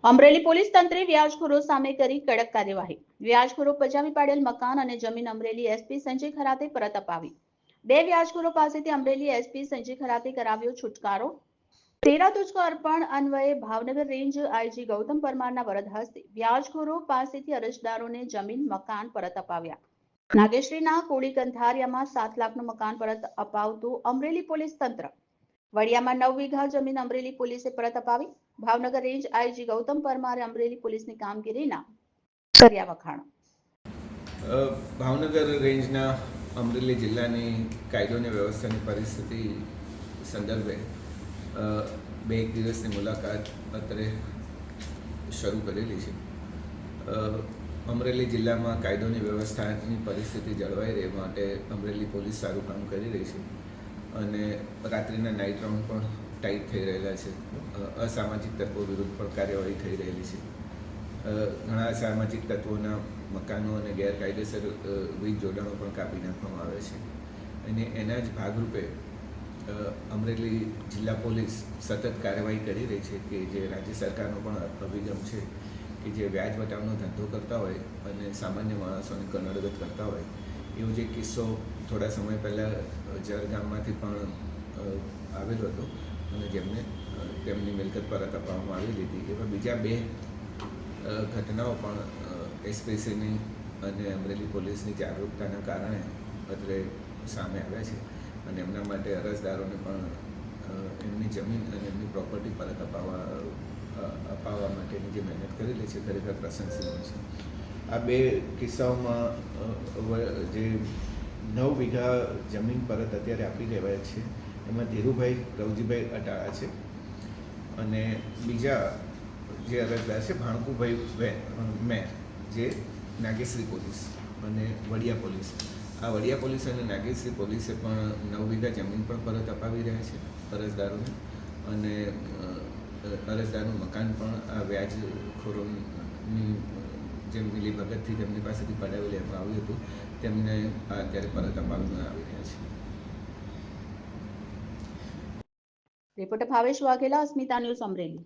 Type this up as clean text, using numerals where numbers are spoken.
Amreli police તંત્રે વ્યાજખોરો સામે કરી કડક કાર્યવાહી. વ્યાજખોરો પચાવી પાડેલ મકાન અને જમીન અમરેલી એસપી સંજય ખરાતે પરત અપાવી. બે વ્યાજખોરો પાસેથી અમરેલી એસપી સંજય ખરાતે કરાવ્યો છુટકારો. તેરા તુજકો અર્પણ અન્વયે ભાવનગર રેન્જ આઈજી ગૌતમ પરમારના વરદ હસ્તે વ્યાજખોરો પાસેથી અરજદારોને જમીન મકાન પરત અપાવ્યા. નાગેશ્રીના કોળી કંથારિયામાં 7 લાખનું મકાન પરત અપાવતું અમરેલી પોલીસ તંત્ર. વડિયામાં 9 વીઘા જમીન અમરેલી પોલીસે પરત અપાવી. ભાવનગર રેન્જ આઈજી ગૌતમ પરમારે અમરેલી પોલીસની કામગીરીના કર્યા વખાણ. ભાવનગર રેન્જના અમરેલી જિલ્લાની કાયદો અને વ્યવસ્થાની પરિસ્થિતિ સંદર્ભે બે એક દિવસની મુલાકાત અત્રે શરૂ કરેલી છે. અમરેલી જિલ્લામાં કાયદોની વ્યવસ્થાની પરિસ્થિતિ જળવાઈ રહે માટે અમરેલી પોલીસ સારું કામ કરી રહી છે અને રાત્રિના નાઇટ રાઉન્ડ પણ ટાઈટ થઈ રહેલા છે. અસામાજિક તત્વો વિરુદ્ધ પણ કાર્યવાહી થઈ રહેલી છે. ઘણા અસામાજિક તત્વોના મકાનો અને ગેરકાયદેસર વીજ જોડાણો પણ કાપી નાખવામાં આવે છે અને એના જ ભાગરૂપે અમરેલી જિલ્લા પોલીસ સતત કાર્યવાહી કરી રહી છે કે જે રાજ્ય સરકારનો પણ અભિગમ છે કે જે વ્યાજ વટાવનો ધંધો કરતા હોય અને સામાન્ય માણસોને કનડગત કરતા હોય એવો જે કિસ્સો થોડા સમય પહેલાં જર ગામમાંથી પણ આવેલો હતો અને જેમને તેમની મિલકત પરત અપાવવામાં આવેલી હતી. એવા બીજા બે ઘટનાઓ પણ એસપીસીની અને અમરેલી પોલીસની જાગૃતતાના કારણે અત્રે સામે આવ્યા છે અને એમના માટે અરજદારોને પણ એમની જમીન અને એમની પ્રોપર્ટી પરત અપાવવા માટેની જે મહેનત કરેલી છે ખરેખર પ્રશંસનીય છે. આ બે કિસ્સાઓમાં જે 9 વીઘા જમીન પરત અત્યારે આપી દેવાય છે એમાં ધીરુભાઈ રવજીભાઈ અટાળા છે અને બીજા જે અરજદાર છે ભાણકુભાઈ મેર જે નાગેશ્રી પોલીસ અને વડિયા પોલીસ. આ વડિયા પોલીસ અને નાગેશ્રી પોલીસે પણ 9 વીઘા જમીન પણ પરત અપાવી રહ્યા છે અરજદારોને અને અરજદારનું મકાન પણ આ વ્યાજખોરોની જે મિલીભગતથી તેમની પાસેથી પડાવી લેવામાં આવ્યું હતું તેમને અત્યારે પરત અપાવવામાં આવી રહ્યા છે. રિપોર્ટર ભાવેશ વાઘેલા, અસ્મિતા ન્યૂઝ, અમરેલી.